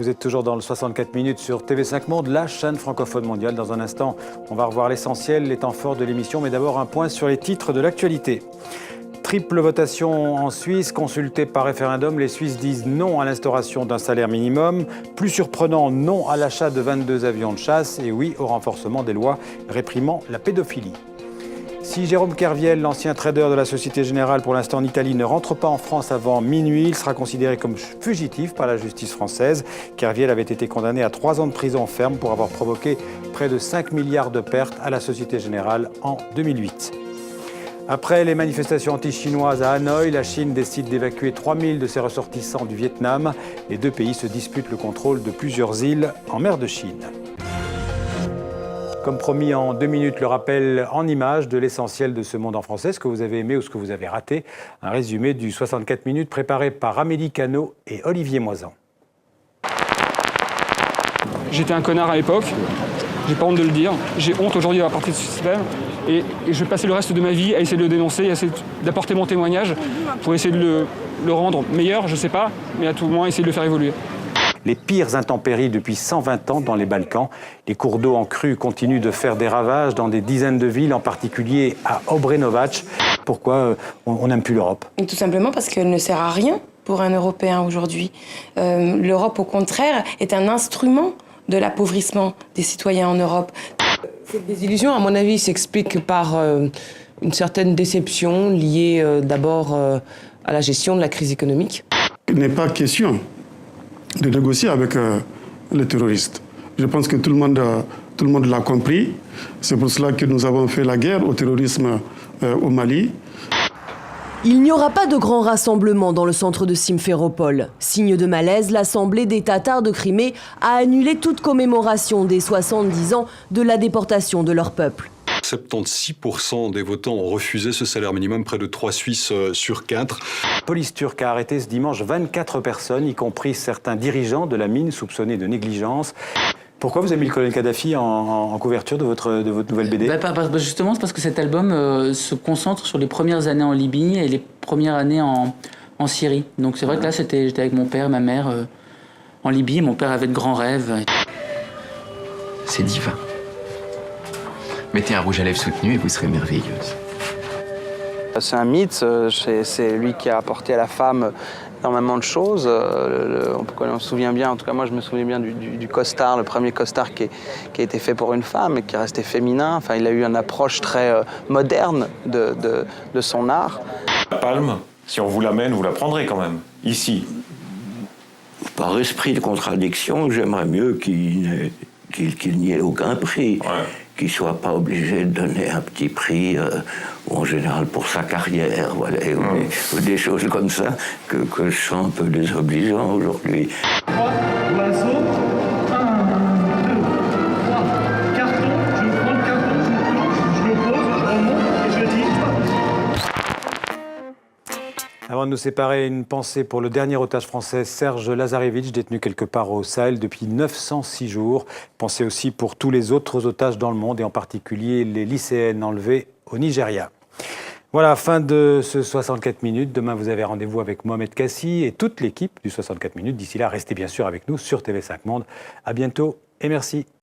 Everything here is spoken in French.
Vous êtes toujours dans le 64 minutes sur TV5 Monde, la chaîne francophone mondiale. Dans un instant, on va revoir l'essentiel, les temps forts de l'émission, mais d'abord un point sur les titres de l'actualité. Triple votation en Suisse, consultée par référendum, les Suisses disent non à l'instauration d'un salaire minimum. Plus surprenant, non à l'achat de 22 avions de chasse et oui au renforcement des lois réprimant la pédophilie. Si Jérôme Kerviel, l'ancien trader de la Société Générale pour l'instant en Italie, ne rentre pas en France avant minuit, il sera considéré comme fugitif par la justice française. Kerviel avait été condamné à 3 ans de prison ferme pour avoir provoqué près de 5 milliards de pertes à la Société Générale en 2008. Après les manifestations anti-chinoises à Hanoï, la Chine décide d'évacuer 3000 de ses ressortissants du Vietnam. Les deux pays se disputent le contrôle de plusieurs îles en mer de Chine. Comme promis, en 2 minutes, le rappel en images de l'essentiel de ce monde en français, ce que vous avez aimé ou ce que vous avez raté. Un résumé du 64 minutes préparé par Amélie Cano et Olivier Moisan. J'étais un connard à l'époque, j'ai pas honte de le dire. J'ai honte aujourd'hui d'avoir parti de ce système et je vais passer le reste de ma vie à essayer de le dénoncer, à essayer d'apporter mon témoignage pour essayer de le rendre meilleur, je sais pas, mais à tout le moins essayer de le faire évoluer. Les pires intempéries depuis 120 ans dans les Balkans. Les cours d'eau en crue continuent de faire des ravages dans des dizaines de villes, en particulier à Obrenovac. Pourquoi on n'aime plus l'Europe? Tout simplement parce qu'elle ne sert à rien pour un Européen aujourd'hui. L'Europe, au contraire, est un instrument de l'appauvrissement des citoyens en Europe. Cette désillusion, à mon avis, s'explique par une certaine déception liée d'abord à la gestion de la crise économique. Il n'est pas question de négocier avec les terroristes. Je pense que tout le monde l'a compris. C'est pour cela que nous avons fait la guerre au terrorisme au Mali. Il n'y aura pas de grand rassemblement dans le centre de Simferopol. Signe de malaise, l'Assemblée des Tatars de Crimée a annulé toute commémoration des 70 ans de la déportation de leur peuple. 76% des votants ont refusé ce salaire minimum, près de 3 Suisses sur 4. La police turque a arrêté ce dimanche 24 personnes, y compris certains dirigeants de la mine soupçonnés de négligence. Pourquoi vous avez mis le colonel Kadhafi en couverture de votre nouvelle BD? Justement, c'est parce que cet album se concentre sur les premières années en Libye et les premières années en Syrie. Donc c'est vrai que là, j'étais avec mon père, ma mère en Libye. Mon père avait de grands rêves. C'est divin. Mettez un rouge à lèvres soutenu et vous serez merveilleuse. C'est un mythe, c'est lui qui a apporté à la femme énormément de choses. On se souvient bien, en tout cas moi je me souviens bien du costard, le premier costard qui a été fait pour une femme et qui restait féminin. Enfin, il a eu une approche très moderne de son art. La palme, si on vous l'amène, vous la prendrez quand même, ici. Par esprit de contradiction, j'aimerais mieux qu'il n'y ait aucun prix. Ouais. Qu'il ne soit pas obligé de donner un petit prix, ou en général pour sa carrière, voilà, ou des choses comme ça, que je sens un peu désobligeant aujourd'hui. Avant de nous séparer, une pensée pour le dernier otage français, Serge Lazarevitch, détenu quelque part au Sahel depuis 906 jours. Pensée aussi pour tous les autres otages dans le monde, et en particulier les lycéennes enlevées au Nigeria. Voilà, fin de ce 64 minutes. Demain, vous avez rendez-vous avec Mohamed Kassi et toute l'équipe du 64 minutes. D'ici là, restez bien sûr avec nous sur TV5 Monde. À bientôt et merci.